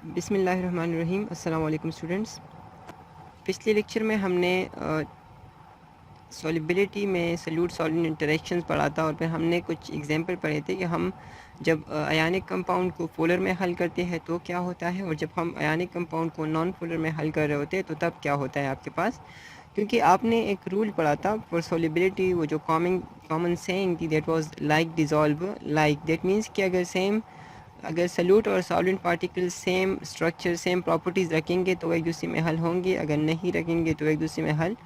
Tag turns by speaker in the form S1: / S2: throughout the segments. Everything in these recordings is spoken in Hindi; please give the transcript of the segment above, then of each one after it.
S1: बिस्मिल्लाहिर्रहमानिर्रहीम। अस्सलाम वालेकुम स्टूडेंट्स। पिछले लेक्चर में हमने सॉल्युबिलिटी में सॉल्यूट सॉल्वेंट इंटरेक्शंस पढ़ा था और फिर हमने कुछ एग्जांपल पढ़े थे कि हम जब आयनिक कंपाउंड को पोलर में हल करते हैं तो क्या होता है, और जब हम आयनिक कंपाउंड को नॉन पोलर में हल कर रहे होते हैं तो तब क्या होता है आपके पास। क्योंकि आपने एक रूल पढ़ा था फॉर सॉल्युबिलिटी, वो जो कॉमन सेइंग थी, that was like dissolve like. That means कि अगर सल्यूट और solvent particle same structure same properties रखेंगे तो एक दूसरे में हल होंगे, अगर नहीं रखेंगे तो एक दूसरे में हल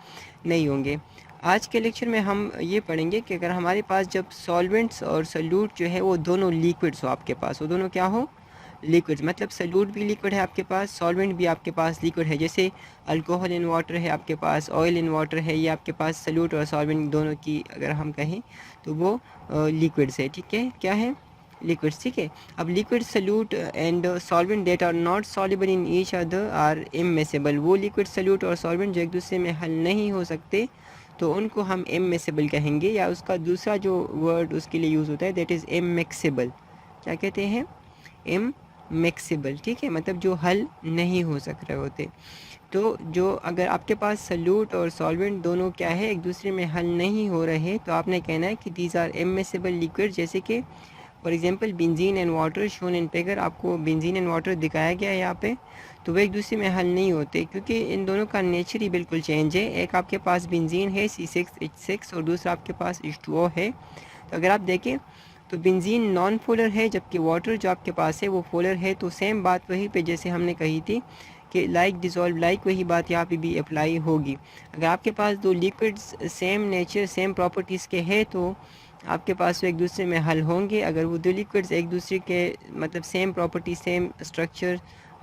S1: नहीं होंगे। आज के लेक्चर में हम ये पढ़ेंगे कि अगर हमारे पास जब सॉल्वेंट्स और सल्यूट जो है वो दोनों लिक्विड्स हो आपके पास, वो दोनों क्या हो, लिक्विड्स। मतलब सल्यूट भी लिक्विड है आपके पास, सॉल्वेंट भी आपके पास लिक्विड है। जैसे अल्कोहल इन वाटर है आपके पास, ऑयल इन वाटर है, ये आपके पास सल्यूट और सॉल्वेंट दोनों की अगर हम कहें तो वो लिक्विड्स है। ठीक है, क्या है, लिक्विड्स। ठीक है, अब liquid solute and solvent that are not soluble in each other are immiscible. वो लिक्विड सल्यूट और सॉल्वेंट जो एक दूसरे में हल नहीं हो सकते तो उनको हम इममिसेबल कहेंगे, या उसका दूसरा जो वर्ड उसके लिए यूज़ होता है दैट इज़ इममिक्सेबल। क्या कहते हैं, इममिक्सेबल। ठीक है, मतलब जो हल नहीं हो सक रहे होते। तो जो अगर आपके पास सल्यूट और सॉल्वेंट दोनों क्या है, एक दूसरे में हल नहीं हो रहे, तो आपने कहना है कि दीज आर इममिसेबल लिक्विड। जैसे कि for example benzene and water shown in figure, आपको बेंजीन एंड वाटर दिखाया गया है यहाँ पे, तो वे एक दूसरे में हल नहीं होते क्योंकि इन दोनों का नेचर ही बिल्कुल चेंज है। एक आपके पास बेंजीन है C6H6 और दूसरा आपके पास H2O है। तो अगर आप देखें तो बेंजीन नॉन पोलर है जबकि वाटर जो आपके पास है वो पोलर है। तो सेम बात वहीं पे जैसे हमने कही थी कि लाइक डिज़ोल्व लाइक, वही बात यहाँ पे भी अप्लाई होगी। अगर आपके पास दो liquids same nature same properties के हैं तो आपके पास वो एक दूसरे में हल होंगे। अगर वो दो लिक्विड्स एक दूसरे के मतलब सेम प्रॉपर्टी सेम स्ट्रक्चर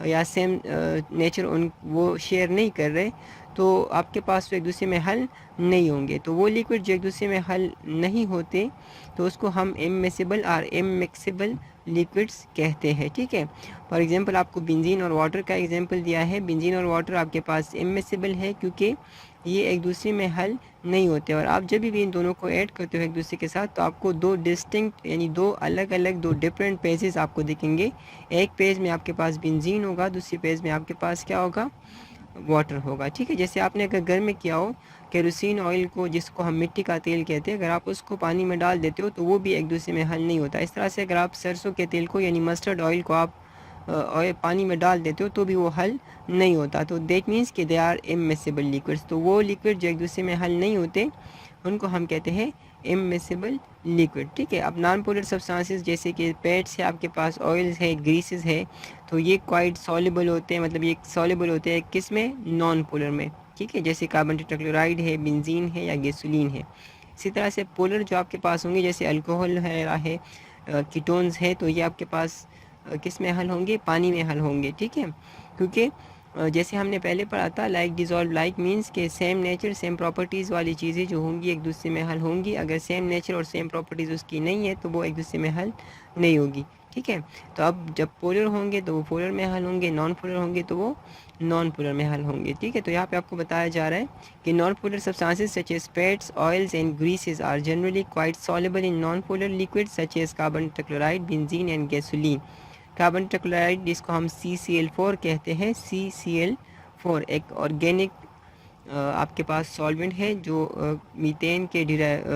S1: या सेम नेचर उन वो शेयर नहीं कर रहे तो आपके पास वो एक दूसरे में हल नहीं होंगे। तो वो लिक्विड जो एक दूसरे में हल नहीं होते तो उसको हम इममिसेबल और इममिक्सेबल लिक्विड्स कहते हैं। ठीक है, फॉर एग्जांपल आपको बेंजीन और वाटर का एग्जांपल दिया है। बेंजीन और वाटर आपके पास इममिसेबल है क्योंकि ये एक दूसरे में हल नहीं होते, और आप जब भी इन दोनों को ऐड करते हो एक दूसरे के साथ तो आपको दो डिस्टिंक्ट यानी दो अलग अलग दो डिफरेंट पेजेस आपको दिखेंगे। एक पेज में आपके पास बेंजीन होगा, दूसरे पेज में आपके पास क्या होगा, वाटर होगा। ठीक है, जैसे आपने अगर घर में किया हो केरोसिन ऑयल को, जिसको हम मिट्टी का तेल कहते हैं, अगर आप उसको पानी में डाल देते हो तो वो भी एक दूसरे में हल नहीं होता। इस तरह से अगर आप सरसों के तेल को यानी मस्टर्ड ऑयल को आप ऑयल पानी में डाल देते हो तो भी वो हल नहीं होता। तो दैट मीन्स कि दे आर इममिसेबल लिक्विड्स। तो वो लिक्विड जो एक दूसरे में हल नहीं होते उनको हम कहते हैं इममिसेबल लिक्विड। ठीक है, अब नॉन पोलर सब्सटेंसेस जैसे कि पेट्स है आपके पास, ऑयल्स है, ग्रीसेस है, तो ये क्वाइट सॉल्युबल होते हैं। मतलब ये सॉल्युबल होते हैं किस में, नॉन पोलर में। ठीक है, जैसे कार्बन टेट्राक्लोराइड है, बेंजीन है या गैसोलीन है। इसी तरह से पोलर जो आपके पास होंगे जैसे अल्कोहल है कीटोन्स है, तो ये आपके पास किस में हल होंगे, पानी में हल होंगे। ठीक है, क्योंकि जैसे हमने पहले पढ़ा था लाइक डिज़ोल्व लाइक मीन्स के सेम नेचर सेम प्रॉपर्टीज़ वाली चीज़ें जो होंगी एक दूसरे में हल होंगी। अगर सेम नेचर और सेम प्रॉपर्टीज़ उसकी नहीं है तो वो एक दूसरे में हल नहीं होगी। ठीक है, तो अब जब पोलर होंगे तो वो पोलर में हल होंगे, नॉन पोलर होंगे तो वो नॉन पोलर में हल होंगे। ठीक है, तो यहाँ पे आपको बताया जा रहा है कि non polar substances such as fats oils and greases are generally quite soluble in non polar liquids such as carbon tetrachloride, benzene and gasoline. Carbon tetrachloride जिसको हम CCl4 कहते हैं, CCl4 एक ऑर्गेनिक आपके पास सॉल्वेंट है जो मीथेन के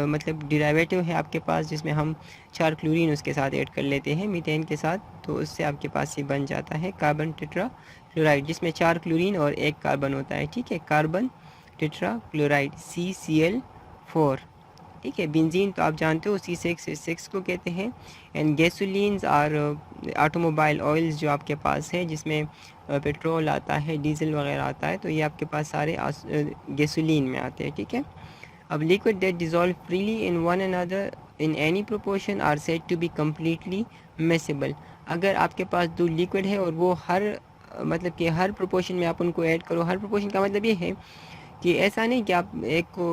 S1: मतलब डिराइवेटिव है आपके पास, जिसमें हम 4 क्लोरीन उसके साथ ऐड कर लेते हैं मीथेन के साथ, तो उससे आपके पास ये बन जाता है कार्बन टेट्राक्लोराइड जिसमें 4 क्लोरीन और 1 कार्बन होता है। ठीक है, कार्बन टेट्राक्लोराइड CCl4। ठीक है, बेंजीन तो आप जानते हो C6H6 को कहते हैं। एंड गैसोलीन्स आर ऑटोमोबाइल ऑयल्स जो आपके पास है जिसमें पेट्रोल आता है, डीजल वगैरह आता है, तो ये आपके पास सारे गैसोलीन में आते हैं। ठीक है, अब liquid that dissolve freely in one another in any proportion are said to be completely miscible. अगर आपके पास दो लिक्विड है और वो हर मतलब कि हर प्रोपोर्शन में आप उनको ऐड करो, हर प्रोपोर्शन का मतलब ये है कि ऐसा नहीं कि आप एक को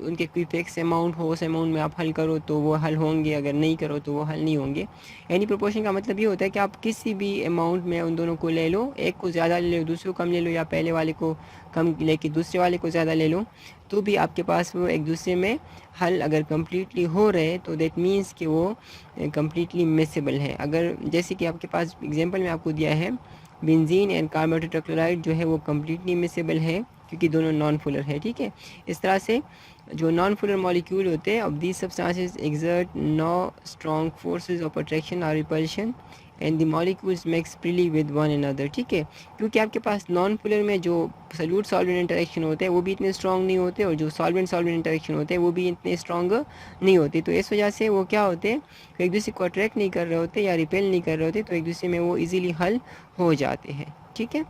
S1: उनके कोई फिक्स अमाउंट हो, उस अमाउंट में आप हल करो तो वो हल होंगे, अगर नहीं करो तो वो हल नहीं होंगे। एनी प्रोपोर्शन का मतलब ये होता है कि आप किसी भी अमाउंट में उन दोनों को ले लो, एक को ज़्यादा ले लो, दूसरे को कम ले लो, या पहले वाले को कम लेके दूसरे वाले को ज़्यादा ले लो, तो भी आपके पास वो एक दूसरे में हल अगर कम्प्लीटली हो रहे तो दैट मीन्स कि वो कम्प्लीटली मिसेबल है। अगर जैसे कि आपके पास एग्जांपल में आपको दिया है बेंजीन एंड कार्बन टेट्राक्लोराइड जो है वो कम्प्लीटली मिसेबल है क्योंकि दोनों नॉन पोलर है, ठीक है। इस तरह से जो नॉन पोलर मॉलिक्यूल होते हैं, of these substances exert no strong forces of attraction और repulsion and the molecules mix freely with one another, ठीक है। क्योंकि आपके पास नॉन पोलर में जो सॉल्यूट सॉल्वेंट इंटरेक्शन होते हैं वो भी इतने स्ट्रॉन्ग नहीं होते, और जो सॉल्वेंट सॉल्वेंट इंटरेक्शन होते हैं वो भी इतने स्ट्रॉन्ग नहीं होते। तो इस वजह से वो क्या होते हैं, एक दूसरे को अट्रैक्ट नहीं कर रहे होते या रिपेल नहीं कर रहे होते, तो एक दूसरे में वो इजीली हल हो जाते हैं, ठीक है।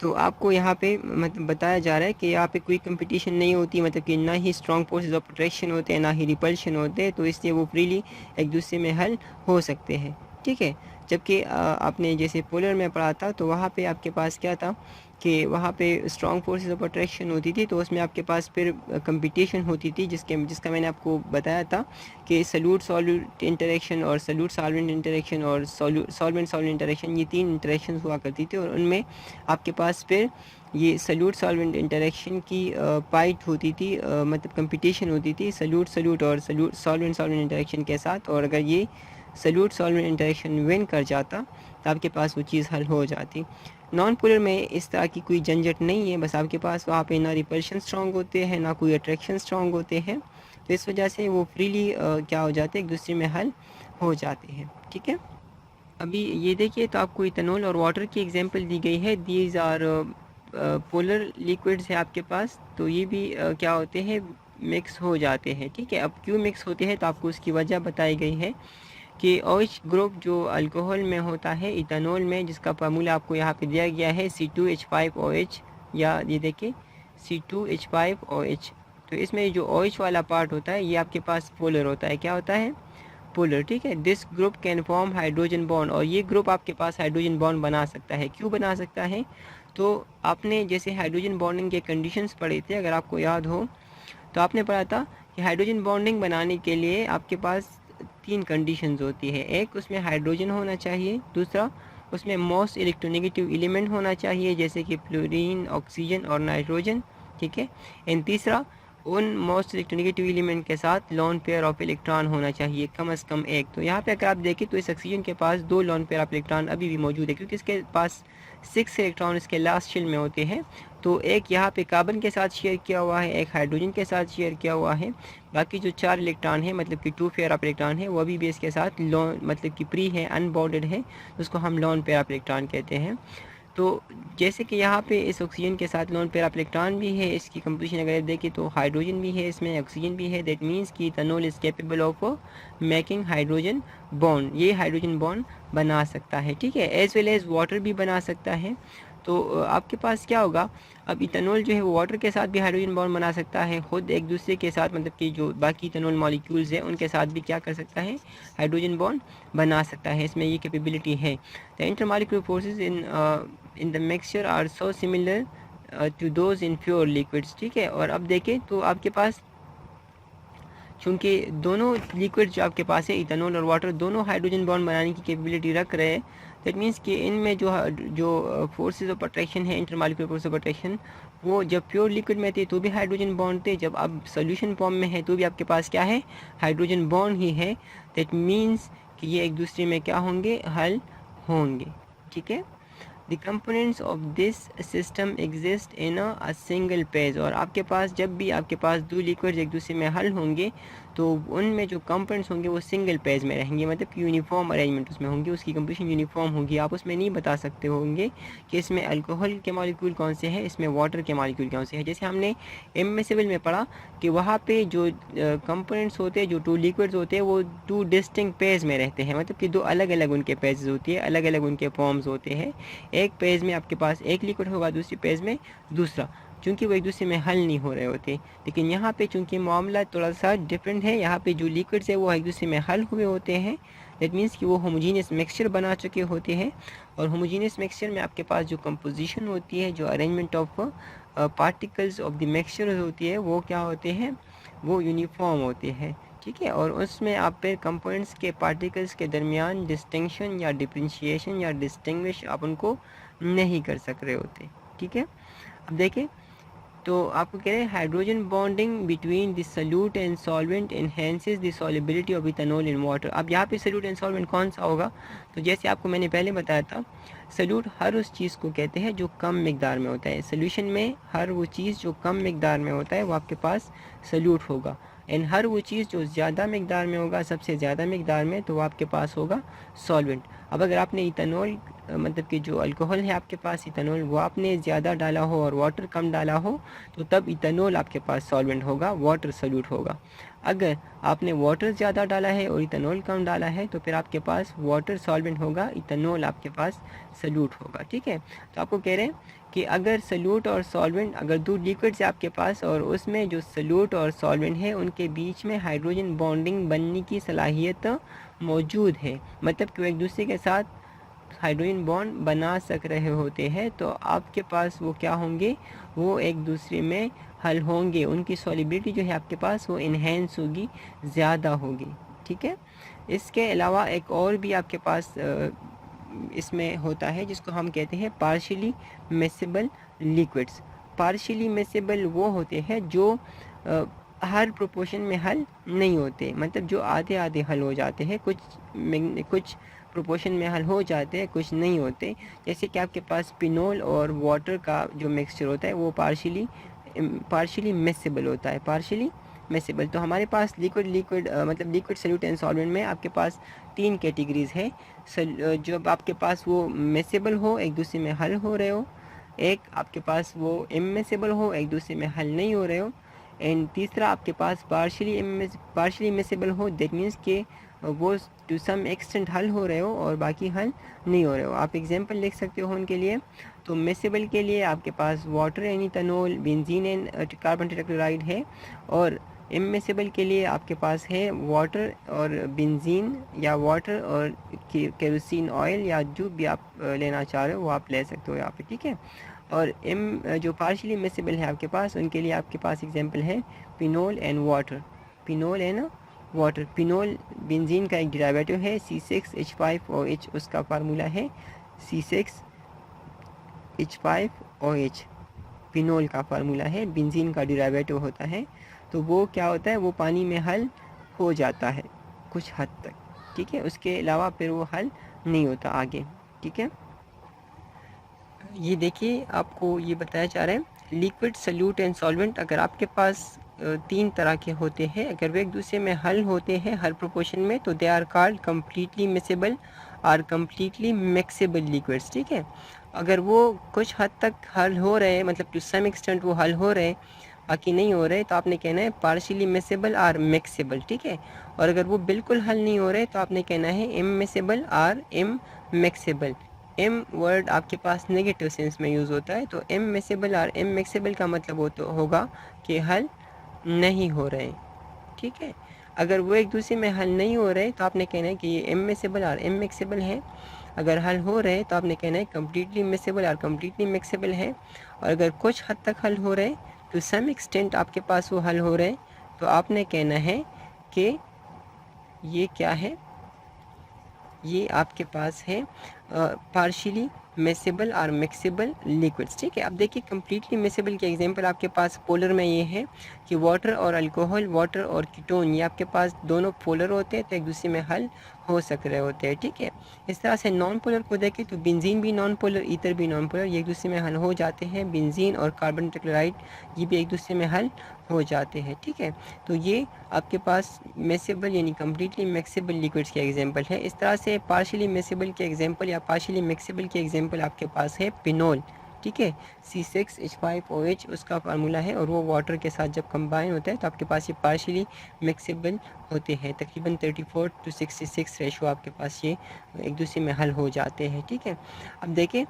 S1: तो आपको यहाँ पे मतलब बताया जा रहा है कि यहाँ पे कोई कंपटीशन नहीं होती, मतलब कि ना ही स्ट्रॉन्ग फोर्सेस ऑफ अट्रैक्शन होते हैं ना ही रिपल्शन होते हैं, तो इसलिए वो फ्रीली एक दूसरे में हल हो सकते हैं, ठीक है। जबकि आपने जैसे पोलर में पढ़ा था तो वहाँ पे आपके पास क्या था कि वहाँ पे स्ट्रॉन्ग फोर्सेस ऑफ अट्रैक्शन होती थी, तो उसमें आपके पास फिर कंपटीशन होती थी, जिसका मैंने आपको बताया था कि सॉल्यूट सॉल्यूट इंटरेक्शन और सॉल्यूट सॉल्वेंट इंटरेक्शन और सॉल्वेंट सॉल्वेंट इंटरेक्शन, ये 3 इंटरेक्शन हुआ करती थी, और उनमें आपके पास फिर ये सॉल्यूट सॉल्वेंट इंटरेक्शन की फाइट होती थी, मतलब कंपटीशन होती थी सॉल्यूट सॉल्यूट और सॉल्वेंट सॉल्वेंट इंटरेक्शन के साथ, और अगर ये सॉल्यूट सॉल्वेंट इंटरेक्शन विन कर जाता तो आपके पास वो चीज़ हल हो जाती। नॉन पोलर में इस तरह की कोई झंझट नहीं है, बस आपके पास वहाँ पे ना रिपल्शन स्ट्रॉन्ग होते हैं ना कोई अट्रैक्शन स्ट्रॉन्ग होते हैं, तो इस वजह से वो फ्रीली क्या हो जाते हैं, एक दूसरे में हल हो जाते हैं, ठीक है। अभी ये देखिए, तो आपको इथेनॉल और वाटर की एग्जांपल दी गई है, दीज आर पोलर लिक्विड्स है आपके पास, तो ये भी क्या होते हैं, मिक्स हो जाते हैं, ठीक है। अब क्यों मिक्स होते हैं तो आपको उसकी वजह बताई गई है कि OH ग्रुप जो अल्कोहल में होता है इथेनॉल में, जिसका फार्मूला आपको यहाँ पे दिया गया है C2H5OH, या ये देखिए C2H5OH, तो इसमें जो OH वाला पार्ट होता है ये आपके पास पोलर होता है, क्या होता है, पोलर, ठीक है। This group can form hydrogen bond, और ये ग्रुप आपके पास हाइड्रोजन बॉन्ड बना सकता है। क्यों बना सकता है, तो आपने जैसे हाइड्रोजन बॉन्डिंग के कंडीशंस पढ़े थे, अगर आपको याद हो तो आपने पढ़ा था कि हाइड्रोजन बॉन्डिंग बनाने के लिए आपके पास 3 कंडीशंस होती है। एक, उसमें हाइड्रोजन होना चाहिए, दूसरा उसमें मोस्ट इलेक्ट्रोनेगेटिव एलिमेंट होना चाहिए जैसे कि फ्लोरीन, ऑक्सीजन और नाइट्रोजन, ठीक है, एंड तीसरा, उन मोस्ट इलेक्ट्रोनेगेटिव एलिमेंट के साथ लोन पेयर ऑफ इलेक्ट्रॉन होना चाहिए, कम से कम एक। तो यहाँ पे अगर आप देखें तो इस ऑक्सीजन के पास 2 लोन पेयर ऑफ इलेक्ट्रॉन अभी भी मौजूद है, क्योंकि इसके पास 6 इलेक्ट्रॉन इसके लास्ट शेल में होते हैं। तो एक यहाँ पे कार्बन के साथ शेयर किया हुआ है, एक हाइड्रोजन के साथ शेयर किया हुआ है, बाकी जो 4 इलेक्ट्रॉन है मतलब कि 2 पेयर ऑफ इलेक्ट्रॉन है वो अभी भी इसके साथ लोन मतलब कि प्री है, अनबॉन्डेड है, उसको हम लोन पेयर ऑफ इलेक्ट्रॉन कहते हैं। तो जैसे कि यहाँ पे इस ऑक्सीजन के साथ लोन पेयर ऑफ इलेक्ट्रॉन भी है, इसकी कंपोजिशन अगर देखें तो हाइड्रोजन भी है इसमें, ऑक्सीजन भी है, दैट मीन्स कि ethanol is capable of making hydrogen bond, ये हाइड्रोजन बॉन्ड बना सकता है, ठीक है, एज वेल एज वाटर भी बना सकता है। तो आपके पास क्या होगा, अब इथेनॉल जो है वो वाटर के साथ भी हाइड्रोजन बॉन्ड बना सकता है, खुद एक दूसरे के साथ मतलब कि जो बाकी इथेनॉल मॉलिक्यूल्स हैं उनके साथ भी क्या कर सकता है, हाइड्रोजन बॉन्ड बना सकता है, इसमें ये कैपेबिलिटी है। The intermolecular forces in the mixture are so similar to those in pure liquids, ठीक है। और अब देखें तो आपके पास चूँकि दोनों लिक्विड जो आपके पास है इथेनॉल और वाटर दोनों हाइड्रोजन बॉन्ड बनाने की कैपेबिलिटी रख रहे हैं, दैट मीन्स कि इनमें जो फोर्सेस ऑफ अट्रैक्शन है, इंटरमॉलिक्यूलर फोर्स ऑफ अट्रैक्शन, वो जब प्योर लिक्विड में थे तो भी हाइड्रोजन बॉन्ड थे, जब अब सोल्यूशन फॉर्म में है तो भी आपके पास क्या है, हाइड्रोजन बॉन्ड ही है, दैट मीन्स कि ये एक दूसरे में क्या होंगे, हल होंगे, ठीक है। The components of this system exist in a single phase, और आपके पास जब भी आपके पास 2 लिक्विड्स एक दूसरे में हल होंगे तो उनमें जो कंपोनेंट्स होंगे वो सिंगल पेज में रहेंगे, मतलब कि यूनिफॉर्म अरेंजमेंट उसमें होंगे, उसकी कंपोजिशन यूनिफॉर्म होगी। आप उसमें नहीं बता सकते होंगे कि इसमें अल्कोहल के मॉलिक्यूल कौन से हैं, इसमें वाटर के मॉलिक्यूल कौन से हैं। जैसे हमने इममिसिबल में पढ़ा कि वहाँ पे जो कंपोनेंट्स होते हैं, जो 2 लिक्विड्स होते हैं वो 2 डिस्टिंक्ट पेज में रहते हैं, मतलब कि 2 अलग अलग उनके पेजेस होती है, अलग अलग उनके फॉर्म्स होते हैं। एक पेज में आपके पास एक लिक्विड होगा, दूसरी पेज में दूसरा, चूँकि वो एक दूसरे में हल नहीं हो रहे होते। लेकिन यहाँ पे चूँकि मामला थोड़ा सा डिफरेंट है, यहाँ पे जो लिक्विड्स है वो एक दूसरे में हल हुए होते हैं, दैट मीन्स कि वो होमोजीनियस मिक्सचर बना चुके होते हैं। और होमोजीनियस मिक्सचर में आपके पास जो कंपोजिशन होती है, जो arrangement of particles of the mixture होती है, वो क्या होते हैं, वो यूनिफॉर्म होते हैं, ठीक है। और उसमें आप पे कंपोनेंट्स के पार्टिकल्स के दरमियान डिस्टिंक्शन या डिफ्रेंशिएशन या डिस्टिंग्विश आप उनको नहीं कर सक रहे होते, ठीक है। अब देखें तो आपको कह रहे हैं hydrogen bonding between the solute and solvent enhances the solubility of ethanol in water. अब यहाँ पे सल्यूट एंड सॉल्वेंट कौन सा होगा? तो जैसे आपको मैंने पहले बताया था, सल्यूट हर उस चीज़ को कहते हैं जो कम मिकदार में होता है। सोल्यूशन में हर वो चीज़ जो कम मिकदार में होता है वो आपके पास सल्यूट होगा, एंड हर वो चीज़ जो ज़्यादा मिकदार में होगा, सबसे ज़्यादा मिकदार में, तो वो आपके पास होगा सॉल्वेंट। अब अगर आपने इथेनॉल मतलब कि जो अल्कोहल है आपके पास इथेनॉल, वो आपने ज़्यादा डाला हो और वाटर कम डाला हो, तो तब इथेनॉल आपके पास सॉल्वेंट होगा, वाटर सॉल्यूट होगा। अगर आपने वाटर ज़्यादा डाला है और इथेनॉल कम डाला है, तो फिर आपके पास वाटर सॉल्वेंट होगा, इथेनॉल आपके पास सॉल्यूट होगा। ठीक है, तो आपको कह रहे हैं कि अगर सॉल्यूट और सॉल्वेंट, अगर दो लिक्विड्स है आपके पास और उसमें जो सॉल्यूट और सॉल्वेंट है उनके बीच में हाइड्रोजन बॉन्डिंग बनने की सलाहियत मौजूद है, मतलब कि वो एक दूसरे के साथ हाइड्रोजन बॉन्ड बना सक रहे होते हैं, तो आपके पास वो क्या होंगे, वो एक दूसरे में हल होंगे, उनकी सॉल्युबिलिटी जो है आपके पास वो इन्हेंस होगी, ज़्यादा होगी। ठीक है, इसके अलावा एक और भी आपके पास इसमें होता है जिसको हम कहते हैं partially mixable liquids. Partially mixable वो होते हैं जो हर प्रोपोर्शन में हल नहीं होते, मतलब जो आधे आधे हल हो जाते हैं, कुछ प्रोपोर्शन में हल हो जाते हैं, कुछ नहीं होते। जैसे कि आपके पास पिनोल और वाटर का जो मिक्सचर होता है वो पार्शियली मिक्सेबल होता है, पार्शियली मिक्सेबल। तो हमारे पास लिक्विड मतलब लिक्विड सॉल्यूट एंड सॉल्वेंट में आपके पास 3 कैटेगरीज है। जब आपके पास वो मिक्सेबल हो, एक दूसरे में हल हो रहे हो, एक आपके पास वो इमिक्सेबल हो, एक दूसरे में हल नहीं हो रहे हो, एंड तीसरा आपके पास पार्शियली मिक्सेबल हो, दैट मीन्स कि वो टू सम एक्सटेंट हल हो रहे हो और बाकी हल नहीं हो रहे हो। आप एग्जांपल लिख सकते हो उनके लिए। तो मिक्सेबल के लिए आपके पास water and ethanol, benzene and carbon tetrachloride है, और इमिक्सेबल के लिए आपके पास है वाटर और बेंजीन या वाटर और केरोसिन ऑयल, या जो भी आप लेना चाह रहे हो वो आप ले सकते हो यहाँ पे। ठीक है, और जो पार्शियली मिक्सेबल है आपके पास, उनके लिए आपके पास एग्जांपल है phenol and water. Phenol and water, phenol benzene का एक डेरिवेटिव है C6H5OH, उसका फार्मूला है C6H5OH, पिनोल का फार्मूला है, बेंजीन का डेरिवेटिव होता है। तो वो क्या होता है, वो पानी में हल हो जाता है कुछ हद तक। ठीक है, उसके अलावा फिर वो हल नहीं होता आगे। ठीक है, ये देखिए आपको ये बताया जा रहा है लिक्विड सॉल्यूट एंड सॉल्वेंट अगर आपके पास 3 तरह के होते हैं, अगर वे एक दूसरे में हल होते हैं हर प्रोपोर्शन में, तो they are called completely mixable और कम्प्लीटली मिक्सेबल लिक्विड्स। ठीक है, अगर वो कुछ हद तक हल हो रहे हैं, मतलब टू सम एक्सटेंट वो हल हो रहे हैं, बाकी नहीं हो रहे, तो आपने कहना है पार्शियली मिक्सेबल और मिक्सेबल। ठीक है, और अगर वो बिल्कुल हल नहीं हो रहे तो आपने कहना है इमिक्सेबल और इमिक्सेबल। एम वर्ड आपके पास नेगेटिव सेंस में यूज़ होता है, तो इमिक्सेबल और इमिक्सेबल का मतलब होगा कि हल नहीं हो रहे। ठीक है, अगर वो एक दूसरे में हल नहीं हो रहे तो आपने कहना है कि ये इमिक्सेबल और इमिक्सेबल है। अगर हल हो रहे तो आपने कहना है कम्प्लीटली मिक्सेबल और कम्प्लीटली मिक्सेबल है। और अगर कुछ हद तक हल हो रहे, टू सम एक्सटेंट आपके पास वो हल हो रहे, तो आपने कहना है कि ये क्या है, ये आपके पास है पार्शियली मिक्सेबल और मिक्सेबल लिक्विड्स। ठीक है, अब देखिए कम्प्लीटली मिक्सेबल के एग्जांपल आपके पास पोलर में ये है कि वाटर और अल्कोहल, वाटर और कीटोन, ये आपके पास दोनों पोलर होते हैं, तो एक दूसरे में हल हो सक रहे होते हैं। ठीक है, इस तरह से नॉन पोलर को देखें तो बेंजीन भी नॉन पोलर, ईथर भी नॉन पोलर, ये एक दूसरे में हल हो जाते हैं। बेंजीन और कार्बन टेट्राक्लोराइड ये भी एक दूसरे में हल हो जाते हैं। ठीक है, तो ये आपके पास मिक्सेबल यानी कम्प्लीटली मिक्सेबल लिक्विड्स के एग्जांपल है। इस तरह से पार्शियली मिक्सेबल के एग्जांपल या पार्शियली मिक्सेबल के एग्जांपल आपके पास है पिनोल। ठीक है, C6H5OH उसका फार्मूला है, और वो वाटर के साथ जब कंबाइन होता है तो आपके पास ये पार्शियली मिक्सेबल होते हैं। तकरीबन 34:66 रेशो आपके पास ये एक दूसरे में हल हो जाते हैं। ठीक है, अब देखें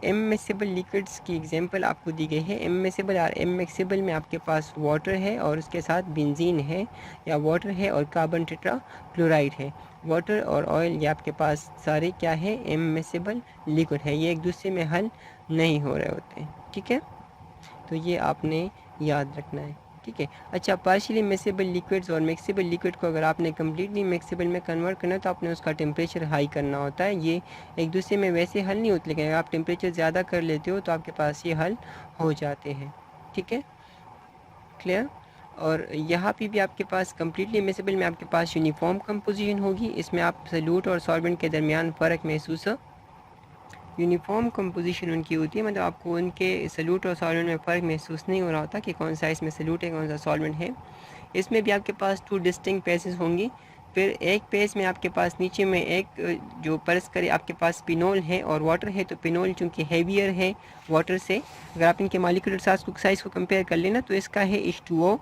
S1: इमिक्सेबल लिक्विड्स की एग्जांपल आपको दी गई है। इमिक्सेबल और इमिक्सेबल में आपके पास वाटर है और उसके साथ बेंजीन है, या वाटर है और कार्बन टेट्राक्लोराइड है। वाटर और ऑयल ये आपके पास सारे क्या है, इमिक्सेबल लिक्विड है, ये एक दूसरे में हल नहीं हो रहे होते। ठीक है, तो ये आपने याद रखना है। ठीक है, अच्छा, पार्शियली मिक्सेबल लिक्विड्स और मिक्सेबल लिक्विड को अगर आपने कम्प्लीटली मिक्सेबल में कन्वर्ट करना है तो आपने उसका टेम्परेचर हाई करना होता है। ये एक दूसरे में वैसे हल नहीं होते, लेकिन अगर आप टेम्परेचर ज़्यादा कर लेते हो तो आपके पास ये हल हो जाते हैं। ठीक है, क्लियर। और यहाँ पे भी आपके पास कम्प्लीटली इमिसिबल में आपके पास यूनिफॉर्म कंपोजिशन होगी, इसमें आप सल्यूट और सॉल्वेंट के दरमियान फ़र्क महसूस, यूनिफॉर्म कंपोजिशन उनकी होती है, मतलब आपको उनके सल्यूट और सॉल्वेंट में फ़र्क महसूस नहीं हो रहा होता कि कौन सा इसमें सल्यूट है कौन सा सॉल्वेंट है। इसमें भी आपके पास 2 डिस्टिंक्ट पेजेस होंगी। फिर एक पेज में आपके पास नीचे में एक जो परस करे आपके पास पिनोल है और वाटर है, तो पिनोल चूँकि हैवियर है वाटर से, अगर आप इनके मॉलिक्यूलर साइज़ को कंपेयर कर लेना तो इसका है H2O,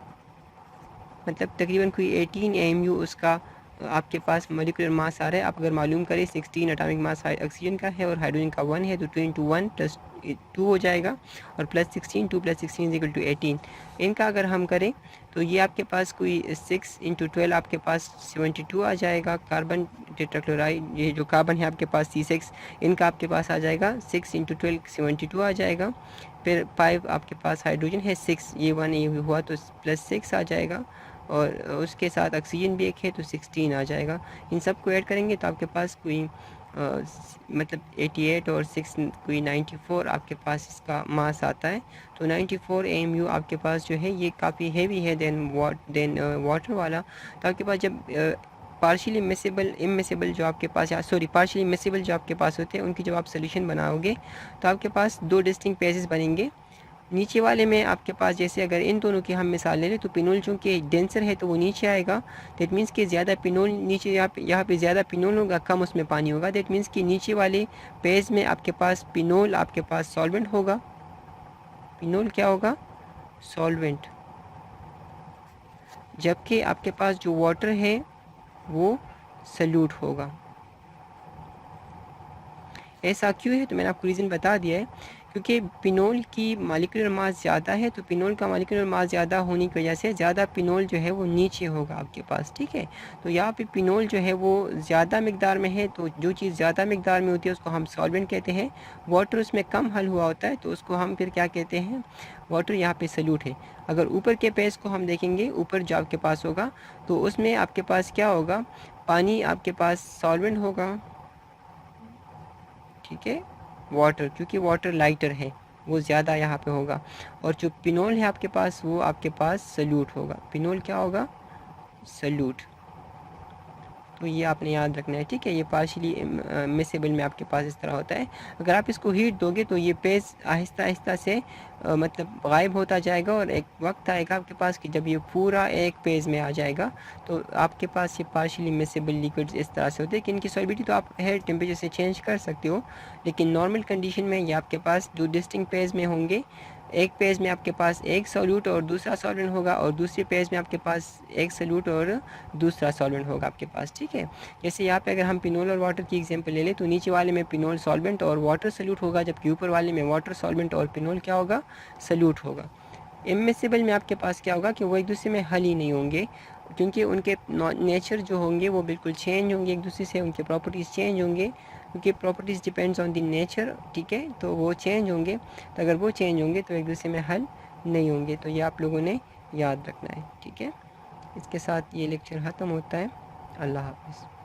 S1: मतलब तकरीबन कोई 18 AMU उसका आपके पास मॉलिक्यूलर मास आ रहा है। आप अगर मालूम करें 16 एटॉमिक मास ऑक्सीजन का है और हाइड्रोजन का 1 है, तो 2 × 1 + 2 हो जाएगा, और +16 2 + 16 = 18। इनका अगर हम करें तो ये आपके पास कोई 6 × 12 आपके पास 72 आ जाएगा। कार्बन टेट्राक्लोराइड, ये जो कार्बन है आपके पास C6, इनका आपके पास आ जाएगा 6 × 12 72 आ जाएगा। फिर 5 आपके पास हाइड्रोजन है 6, ये 1 ये हुआ तो +6 आ जाएगा, और उसके साथ ऑक्सीजन भी एक है तो 16 आ जाएगा। इन सब को ऐड करेंगे तो आपके पास कोई मतलब 88 और 6 कोई 94 आपके पास इसका मास आता है। तो 94 AMU आपके पास जो है ये काफ़ी हेवी है देन वाटर वाला। तो आपके पास जब पार्शियली इमिसिबल जो आपके पास, सॉरी पार्शियली मिसिबल जो आपके पास होते हैं, उनकी जब आप सोल्यूशन बनाओगे तो आपके पास 2 डिस्टिंक्ट पेजेस बनेंगे। नीचे वाले में आपके पास, जैसे अगर इन दोनों की हम मिसाल ले लें तो पिनोल चूँकि डेंसर है तो वो नीचे आएगा, दैट मीन्स कि ज़्यादा पिनोल नीचे, यहाँ पे ज़्यादा पिनोल होगा, कम उसमें पानी होगा। दैट मीन्स कि नीचे वाले पेज में आपके पास पिनोल आपके पास सॉल्वेंट होगा, पिनोल क्या होगा, सॉल्वेंट, जबकि आपके पास जो वाटर है वो सल्यूट होगा। ऐसा क्यों है, तो मैंने आपको रीज़न बता दिया है, क्योंकि पिनोल की मॉलिक्यूलर मास ज़्यादा है, तो पिनोल का मॉलिक्यूलर मास ज़्यादा होने की वजह से ज़्यादा पिनोल जो है वो नीचे होगा आपके पास, ठीक है। तो यहाँ पे पिनोल जो है वो ज़्यादा मकदार में है, तो जो चीज़ ज़्यादा मकदार में होती है उसको हम सॉल्वेंट कहते हैं। वाटर उसमें कम हल हुआ होता है तो उसको हम फिर क्या कहते हैं, वाटर यहाँ पे सल्यूट है। अगर ऊपर के पेज को हम देखेंगे, ऊपर जो आपके पास होगा तो उसमें आपके पास क्या होगा, पानी आपके पास सॉल्वेंट होगा, ठीक है, वाटर, क्योंकि वाटर लाइटर है वो ज़्यादा यहाँ पे होगा, और जो पिनोल है आपके पास वो आपके पास सल्यूट होगा। पिनोल क्या होगा, सल्यूट। तो ये आपने याद रखना है, ठीक है। ये पार्शियली मिसिबल में आपके पास इस तरह होता है। अगर आप इसको हीट दोगे तो ये पेज आहिस्ता आहिस्ता से मतलब गायब होता जाएगा, और एक वक्त आएगा आपके पास कि जब ये पूरा एक पेज में आ जाएगा तो आपके पास ये पार्शियली मिसिबल लिक्विड्स इस तरह से होते हैं कि इनकी सॉलिबिलिटी तो आप हेयर टेम्परेचर से चेंज कर सकते हो, लेकिन नॉर्मल कंडीशन में ये आपके पास 2 डिस्टिंक्ट पेज में होंगे। एक पेज में आपके पास एक सॉल्यूट और दूसरा सॉल्वेंट होगा, और दूसरे पेज में आपके पास एक सॉल्यूट और दूसरा सॉल्वेंट होगा आपके पास, ठीक है। जैसे यहाँ पे अगर हम पिनोल और वाटर की एग्जांपल ले लें तो नीचे वाले में पिनोल सॉल्वेंट और वाटर सॉल्यूट होगा, जबकि ऊपर वाले में वाटर सॉल्वेंट और पिनोल क्या होगा, सॉल्यूट होगा। इमिसिबल में आपके पास क्या होगा कि वो एक दूसरे में हल ही नहीं होंगे, क्योंकि उनके नेचर जो होंगे वो बिल्कुल चेंज होंगे एक दूसरे से, उनके प्रॉपर्टीज़ चेंज होंगे, क्योंकि properties depends on the nature, ठीक है। तो वो चेंज होंगे, तो अगर वो चेंज होंगे तो एक दूसरे में हल नहीं होंगे। तो ये आप लोगों ने याद रखना है, ठीक है। इसके साथ ये लेक्चर ख़त्म होता है। अल्लाह हाफ़िज़।